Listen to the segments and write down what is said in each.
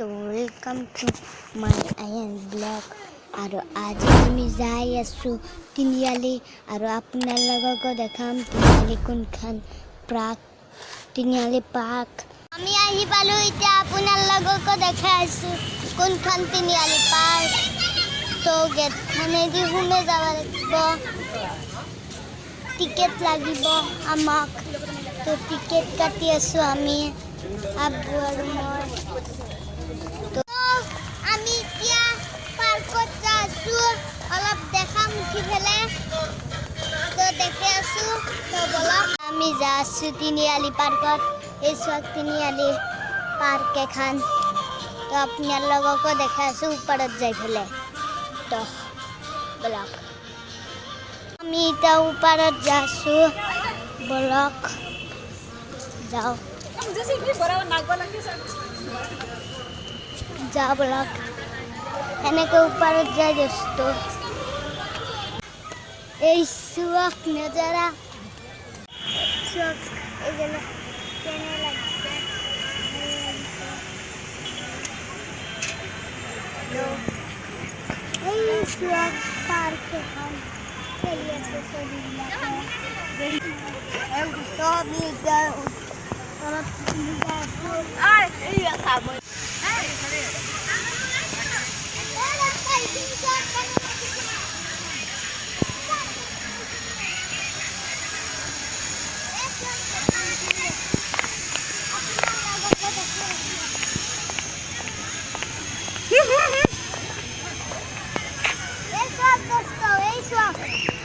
তো welcome to my Ayan blog. আৰু আজি আমি যাই আছোঁ তিনিআলি আৰু আপোনালোককো দেখাম তিনিআলি কোনখন তিনিআলি পাৰ্ক। আমি আহি পালোঁ, এতিয়া আপোনালোককো দেখাই আছোঁ কোনখন তিনিআলি পাৰ্ক। তো গেটখনেদি সোমাই যাব লাগিব, টিকেট লাগিব আমাক। তো টিকেট কাটি আছোঁ আমি, আব্বু আৰু মই। তো আমি এতিয়া পাৰ্কত যাই আছোঁ, অলপ দেখাম উঠি পেলাই। তো দেখি আছোঁ, তো বলক আমি যাই আছোঁ তিনিআলি পাৰ্কত। এই চাওক তিনিআলি পাৰ্ক এখন। তো আপোনালোককো দেখাই আছোঁ ওপৰত যাই পেলাই। তো বলক আমি এতিয়া ওপৰত যাই আছোঁ, বলক যাওঁ যাওঁ বলক। এনেকৈ ওপৰত যাই দোস্ত। এই চোৱাক নজাৰা, চোৱাক এইগুলো কেনে লাগছে। এই চোৱাক পাৰ্ক এখন খেলি আছে ছবিবিলাকে। তো আমি এতিয়া অলপ যাই আছোঁ।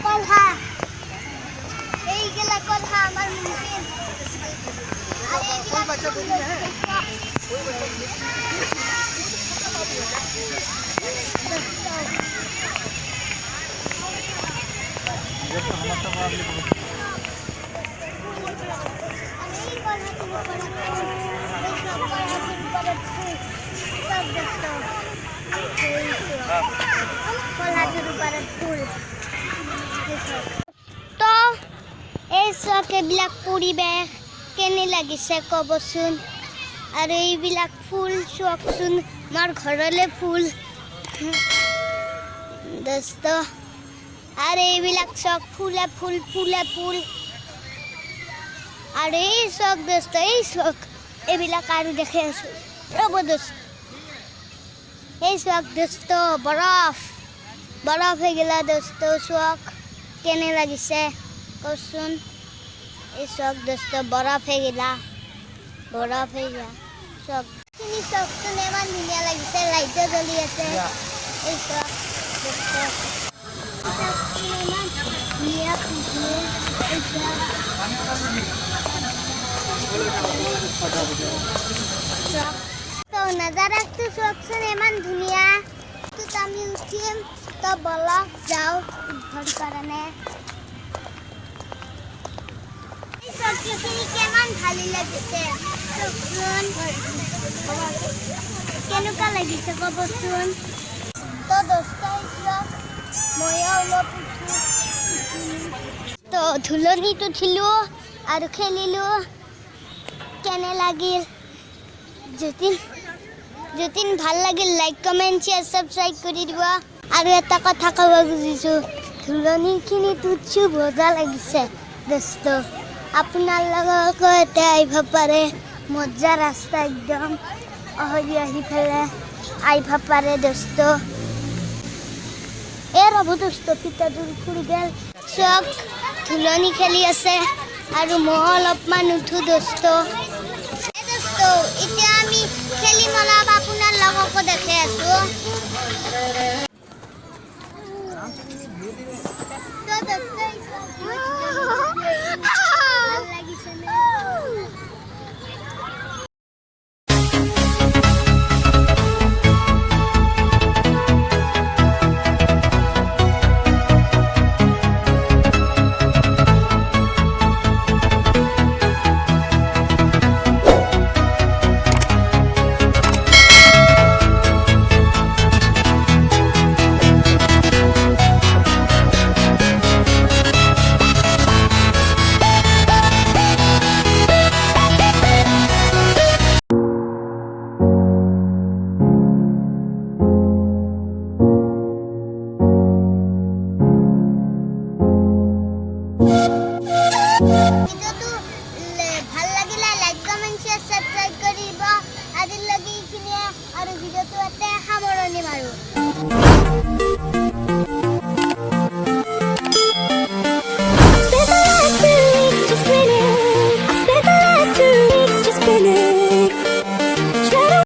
কলহা, এইগুলা কলহা আমার মুখে। তো এই চাওক এইবিলাক পৰিৱেশ কেনে লাগিছে ক'বচোন। আৰু এইবিলাক ফুল চাওকচোন, আমাৰ ঘৰলৈ ফুল দোস্ত। আৰু এইবিলাক চাওক ফুলে ফুল ফুলে ফুল। আৰু এই চাওক দোস্ত, এই চাওক এইবিলাক আৰু দেখি আছোঁ, ৰ'ব দোস্ত। এই চাওক দোস্ত, বৰফ বৰফ হৈ গেলা দোস্ত। চাওক কেনে লাগিছে কচোন। এই চাওক দোস্ত, বৰফ হৈ গেলা, বৰফ হৈ গেলা। চাওক খিনি চাওকচোন, ইমান ধুনীয়া লাগিছে, লাইটো জ্বলি আছে। এই চাওক দোস্ত, ইমান ধুনীয়া ফুল। এই চাওক তো নজাৰাটো চাওকচোন, ইমান ধুনীয়া। তো আমি উঠিম, তো বলক যাওঁ উদ্ধাৰ কাৰণে। এই চব্জিখিনি কিমান ভালে লাগিছে চাওকচোন, কেনেকুৱা লাগিছে ক'বচোন। তো দোস্ত ময়ো অলপ উঠোঁ। তো ধুলনিত উঠিলোঁ আৰু খেলিলোঁ, কেনে লাগিল। যদি ভাল লাগিল লাইক কমেণ্ট শ্বেয়াৰ ছাবস্ক্ৰাইব কৰি দিব। আৰু এটা কথা ক'ব খুজিছোঁ, ধুলনিখিনিত উঠিছোঁ মজা লাগিছে দোস্ত। আপোনালোককো এতিয়া আহিব পাৰে, মজা ৰাস্তা একদম। আহি পেলাই আহিব পাৰে দোস্ত। ৰ'ব দোস্ত, পিতাটোৰ ফুৰি গ'ল। চব ধুলনি খেলি আছে আৰু মই অলপমান উঠোঁ দোস্ত। এতিয়া আমি খেলিম অলপ, আপোনাৰ লগকো দেখাই আছোঁ। ভিডিঅ'টো